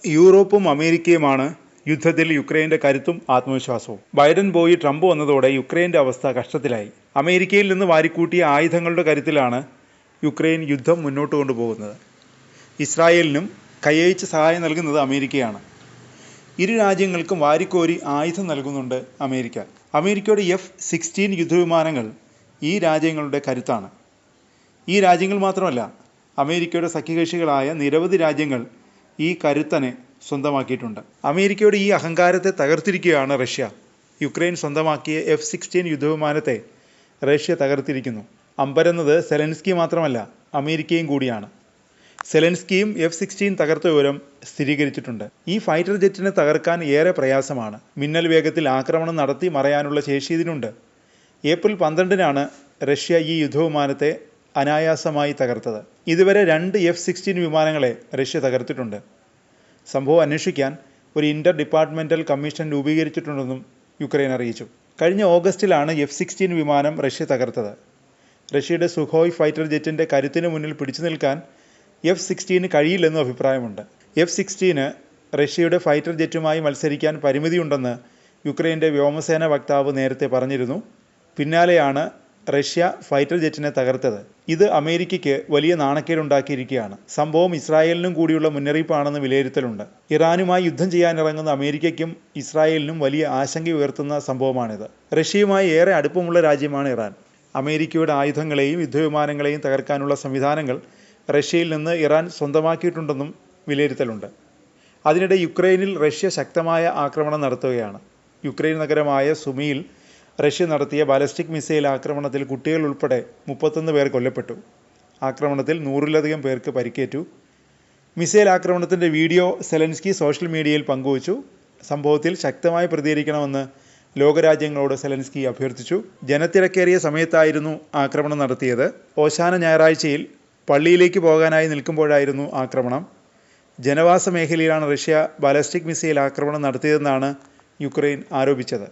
യൂറോപ്പും അമേരിക്കയുമാണ് യുദ്ധത്തിൽ യുക്രൈൻ്റെ കരുത്തും ആത്മവിശ്വാസവും. ബൈഡൻ പോയി ട്രംപ് വന്നതോടെ യുക്രൈൻ്റെ അവസ്ഥ കഷ്ടത്തിലായി. അമേരിക്കയിൽ നിന്ന് വാരിക്കൂട്ടിയ ആയുധങ്ങളുടെ കരുത്തിലാണ് യുക്രൈൻ യുദ്ധം മുന്നോട്ട് കൊണ്ടുപോകുന്നത്. ഇസ്രായേലിനും കൈയച്ച് സഹായം നൽകുന്നത് അമേരിക്കയാണ്. ഇരു രാജ്യങ്ങൾക്കും വാരിക്കോരി ആയുധം നൽകുന്നുണ്ട് അമേരിക്ക. അമേരിക്കയുടെ F-16 യുദ്ധവിമാനങ്ങൾ ഈ രാജ്യങ്ങളുടെ കരുത്താണ്. ഈ രാജ്യങ്ങൾ മാത്രമല്ല, അമേരിക്കയുടെ സഖ്യകക്ഷികളായ നിരവധി രാജ്യങ്ങൾ ഈ കരുത്തനെ സ്വന്തമാക്കിയിട്ടുണ്ട്. അമേരിക്കയുടെ ഈ അഹങ്കാരത്തെ തകർത്തിരിക്കുകയാണ് റഷ്യ. യുക്രൈൻ സ്വന്തമാക്കിയ F-16 യുദ്ധവിമാനത്തെ റഷ്യ തകർത്തിരിക്കുന്നു. അമ്പരന്നത് സെലൻസ്കി മാത്രമല്ല, അമേരിക്കയും കൂടിയാണ്. സെലൻസ്കിയും F-16 തകർത്ത വിവരം സ്ഥിരീകരിച്ചിട്ടുണ്ട്. ഈ ഫൈറ്റർ ജെറ്റിനെ തകർക്കാൻ ഏറെ പ്രയാസമാണ്. മിന്നൽ വേഗത്തിൽ ആക്രമണം നടത്തി മറയാനുള്ള ശേഷി ഇതിനുണ്ട്. ഏപ്രിൽ 12-നാണ് റഷ്യ ഈ യുദ്ധവിമാനത്തെ അനായാസമായി തകർത്തത്. ഇതുവരെ 2 F-16 വിമാനങ്ങളെ റഷ്യ തകർത്തിട്ടുണ്ട്. സംഭവം അന്വേഷിക്കാൻ ഒരു ഇൻ്റർ ഡിപ്പാർട്ട്മെൻ്റൽ കമ്മീഷൻ രൂപീകരിച്ചിട്ടുണ്ടെന്നും യുക്രൈൻ അറിയിച്ചു. കഴിഞ്ഞ ഓഗസ്റ്റിലാണ് F-16 വിമാനം റഷ്യ തകർത്തത്. റഷ്യയുടെ സുഖോയ് ഫൈറ്റർ ജെറ്റിൻ്റെ കരുത്തിന് മുന്നിൽ പിടിച്ചു നിൽക്കാൻ F-16 കഴിയില്ലെന്നും അഭിപ്രായമുണ്ട്. F-16 റഷ്യയുടെ ഫൈറ്റർ ജെറ്റുമായി മത്സരിക്കാൻ പരിമിതിയുണ്ടെന്ന് യുക്രൈൻ്റെ വ്യോമസേന വക്താവ് നേരത്തെ പറഞ്ഞിരുന്നു. പിന്നാലെയാണ് റഷ്യ ഫൈറ്റർ ജെറ്റിനെ തകർത്തത്. ഇത് അമേരിക്കയ്ക്ക് വലിയ നാണക്കേടുണ്ടാക്കിയിരിക്കുകയാണ്. സംഭവം ഇസ്രായേലിനും കൂടിയുള്ള മുന്നറിയിപ്പാണെന്ന് വിലയിരുത്തലുണ്ട്. ഇറാനുമായി യുദ്ധം ചെയ്യാനിറങ്ങുന്ന അമേരിക്കയ്ക്കും ഇസ്രായേലിനും വലിയ ആശങ്ക ഉയർത്തുന്ന സംഭവമാണിത്. റഷ്യയുമായി ഏറെ അടുപ്പമുള്ള രാജ്യമാണ് ഇറാൻ. അമേരിക്കയുടെ ആയുധങ്ങളെയും യുദ്ധവിമാനങ്ങളെയും തകർക്കാനുള്ള സംവിധാനങ്ങൾ റഷ്യയിൽ നിന്ന് ഇറാൻ സ്വന്തമാക്കിയിട്ടുണ്ടെന്നും വിലയിരുത്തലുണ്ട്. അതിനിടെ യുക്രൈനിൽ റഷ്യ ശക്തമായ ആക്രമണം നടത്തുകയാണ്. യുക്രൈൻ നഗരമായ സുമിയിൽ റഷ്യ നടത്തിയ ബാലിസ്റ്റിക് മിസൈൽ ആക്രമണത്തിൽ കുട്ടികൾ ഉൾപ്പെടെ 31 പേർ കൊല്ലപ്പെട്ടു. ആക്രമണത്തിൽ 100-ലധികം പേർക്ക് പരിക്കേറ്റു. മിസൈൽ ആക്രമണത്തിൻ്റെ വീഡിയോ സെലൻസ്കി സോഷ്യൽ മീഡിയയിൽ പങ്കുവച്ചു. സംഭവത്തിൽ ശക്തമായി പ്രതികരിക്കണമെന്ന് ലോകരാജ്യങ്ങളോട് സെലൻസ്കി അഭ്യർത്ഥിച്ചു. ജനത്തിരക്കേറിയ സമയത്തായിരുന്നു ആക്രമണം നടത്തിയത്. ഓശാന ഞായറാഴ്ചയിൽ പള്ളിയിലേക്ക് പോകാനായി നിൽക്കുമ്പോഴായിരുന്നു ആക്രമണം. ജനവാസ മേഖലയിലാണ് റഷ്യ ബാലിസ്റ്റിക് മിസൈൽ ആക്രമണം നടത്തിയതെന്നാണ് യുക്രൈൻ ആരോപിച്ചത്.